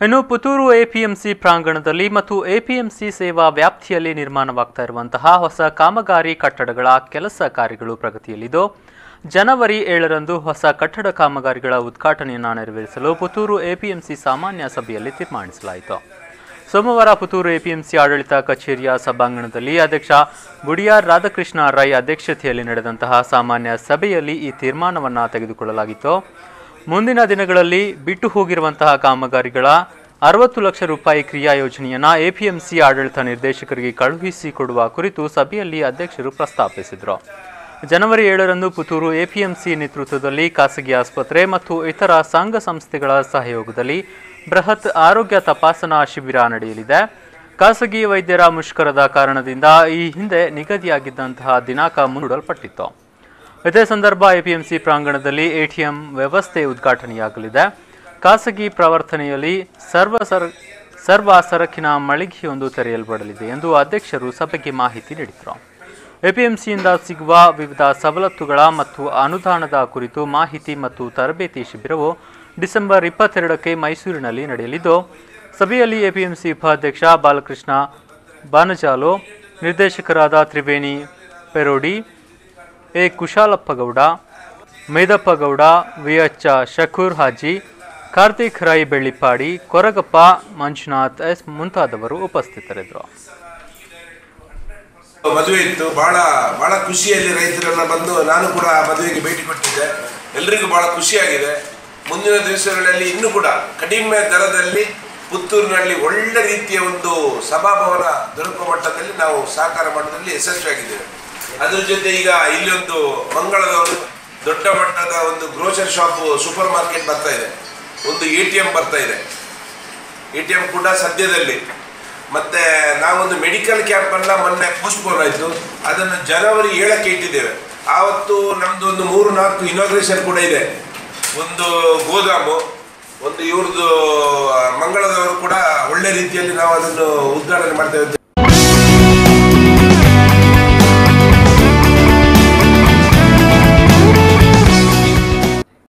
ಇನ್ನು ಪುತ್ತೂರು ಎಪಿಎಂಸಿ ಪ್ರಾಂಗಣದಲ್ಲಿ ಮತ್ತು ಎಪಿಎಂಸಿ ಸೇವಾ ವ್ಯಾಪ್ತಿಯಲ್ಲಿ ನಿರ್ಮಾಣವಾಗ್ತಾ ಇರುವಂತಹ ಹೊಸ ಕಾಮಗಾರಿ ಕಟ್ಟಡಗಳ ಕೆಲಸ ಕಾರ್ಯಗಳು ಪ್ರಗತಿಯಲ್ಲಿದ್ದು ಜನವರಿ 7ರಂದು ಹೊಸ ಕಟ್ಟಡ ಕಾಮಗಾರಿಗಳ ಉದ್ಘಾಟನೆಯನ್ನು ನೆರವೇರಿಸಲು ಪುತ್ತೂರು ಎಪಿಎಂಸಿ ಸಾಮಾನ್ಯ ಸಭೆಯಲ್ಲಿ ತೀರ್ಮಾನಿಸಲಾಯಿತು. ಸೋಮವಾರ ಪುತ್ತೂರು ಎಪಿಎಂಸಿ ಆಡಳಿತ ಕಚೇರಿಯ ಸಭಾಂಗಣದಲ್ಲಿ ಅಧ್ಯಕ್ಷ ಬುಡಿಯಾರ್ ರಾಧಾಕೃಷ್ಣ ರೈ ಅಧ್ಯಕ್ಷತೆಯಲ್ಲಿ ನಡೆದಂತಹ ಸಾಮಾನ್ಯ ಸಭೆಯಲ್ಲಿ ಈ ತೀರ್ಮಾನವನ್ನು ತೆಗೆದುಕೊಳ್ಳಲಾಗಿತ್ತು. ಮುಂದಿನ ದಿನಗಳಲ್ಲಿ ಬಿಟ್ಟು ಹೋಗಿರುವಂತಹ ಕಾಮಗಾರಿಗಳ 60 ಲಕ್ಷ ರೂಪಾಯಿ ಕ್ರಿಯಾ ಯೋಜನೆಯನ್ನು ಎಪಿಎಂಸಿ ಆಡಳಿತ ನಿರ್ದೇಶಕರಿಗೆ ಕಳುಹಿಸಿಕೊಡುವ ಕುರಿತು ಸಭೆಯಲ್ಲಿ ಅಧ್ಯಕ್ಷರು ಪ್ರಸ್ತಾಪಿಸಿದರು. ಜನವರಿ 7ರಂದು ಪುತ್ತೂರು ಎಪಿಎಂಸಿ ನೇತೃತ್ವದಲ್ಲಿ ಖಾಸಗಿ ಆಸ್ಪತ್ರೆ ಮತ್ತು ಇತರ ಸಂಘ ಸಂಸ್ಥೆಗಳ ಸಹಯೋಗದಲ್ಲಿ ಬೃಹತ್ ಆರೋಗ್ಯ ತಪಾಸಣಾ ಶಿಬಿರ ನಡೆಯಲಿದೆ. ಖಾಸಗಿ ವೈದ್ಯರ ಮುಷ್ಕರದ ಕಾರಣದಿಂದ ಈ ಹಿಂದೆ ನಿಗದಿಯಾಗಿದ್ದಂತಹ ದಿನಾಂಕ ಮುಂದೂಡಲ್ಪಟ್ಟಿತ್ತು. ಇದೇ ಸಂದರ್ಭ ಎಪಿಎಂಸಿ ಪ್ರಾಂಗಣದಲ್ಲಿ ಎಟಿಎಂ ವ್ಯವಸ್ಥೆ ಉದ್ಘಾಟನೆಯಾಗಲಿದೆ. ಖಾಸಗಿ ಪ್ರವರ್ತನೆಯಲ್ಲಿ ಸರ್ವ ಸರಕಿನ ಮಳಿಗೆಯೊಂದು ತೆರೆಯಲ್ಪಡಲಿದೆ ಎಂದು ಅಧ್ಯಕ್ಷರು ಸಭೆಗೆ ಮಾಹಿತಿ ನೀಡಿದರು. ಎಪಿಎಂಸಿಯಿಂದ ಸಿಗುವ ವಿವಿಧ ಸವಲತ್ತುಗಳ ಮತ್ತು ಅನುದಾನದ ಕುರಿತು ಮಾಹಿತಿ ಮತ್ತು ತರಬೇತಿ ಶಿಬಿರವು ಡಿಸೆಂಬರ್ 22ಕ್ಕೆ ಮೈಸೂರಿನಲ್ಲಿ ನಡೆಯಲಿದ್ದು, ಸಭೆಯಲ್ಲಿ ಎಪಿಎಂಸಿ ಉಪಾಧ್ಯಕ್ಷ ಬಾಲಕೃಷ್ಣ ಬಾನಜಾಲೋ, ನಿರ್ದೇಶಕರಾದ Triveni Perodi, A Kushalappa Gowda, Medappa Gowda, VH Shakoor Haji, Karthik Rai Bellippadi, Koragappa, Manjunath S ಮುಂತಾದವರು ಉಪಸ್ಥಿತರಿದ್ದರು. ಮದುವೆ ಇತ್ತು, ಬಹಳ ಖುಷಿಯಲ್ಲಿ ರೈತರೆಲ್ಲ ಬಂದು ನಾನು ಕೂಡ ಮದುವೆಗೆ ಭೇಟಿ ಕೊಟ್ಟಿದ್ದೆ. ಎಲ್ಲರಿಗೂ ಬಹಳ ಖುಷಿಯಾಗಿದೆ. ಮುಂದಿನ ದಿವಸಗಳಲ್ಲಿ ಇನ್ನೂ ಕೂಡ ಕಡಿಮೆ ದರದಲ್ಲಿ ಪುತ್ತೂರಿನಲ್ಲಿ ಒಳ್ಳೆ ರೀತಿಯ ಒಂದು ಸಭಾಭವನ ದೊರಕುವ ಮಟ್ಟದಲ್ಲಿ ನಾವು ಸಹಕಾರ ಮಾಡೋದ್ರಲ್ಲಿ ಯಶಸ್ವಿಯಾಗಿದ್ದೇವೆ. ಅದ್ರ ಜೊತೆ ಈಗ ಇಲ್ಲಿ ಒಂದು ಮಂಗಳದವರು ದೊಡ್ಡ ಮಟ್ಟದ ಒಂದು ಗ್ರೋಸರಿ ಶಾಪ್, ಸೂಪರ್ ಮಾರ್ಕೆಟ್ ಬರ್ತಾ ಇದೆ, ಒಂದು ಎಟಿಎಂ ಬರ್ತಾ ಇದೆ. ಎಟಿಎಂ ಕೂಡ ಸದ್ಯದಲ್ಲಿ, ಮತ್ತೆ ನಾವೊಂದು ಮೆಡಿಕಲ್ ಕ್ಯಾಂಪ್ ಅನ್ನ ಮೊನ್ನೆ ಪೋಸ್ಟ್ಪೋನ್ ಆಯಿತು, ಅದನ್ನು ಜನವರಿ 7ಕ್ಕೆ ಇಟ್ಟಿದ್ದೇವೆ. ಆವತ್ತು ನಮ್ದು ಒಂದು 3-4 ಇನಾಗ್ರೇಷನ್ ಕೂಡ ಇದೆ. ಒಂದು ಗೋದಾಮು, ಒಂದು ಇವ್ರದ್ದು ಮಂಗಳದವರು ಕೂಡ ಒಳ್ಳೆ ರೀತಿಯಲ್ಲಿ ನಾವು ಅದನ್ನು ಉದ್ಘಾಟನೆ ಮಾಡ್ತೇವೆ.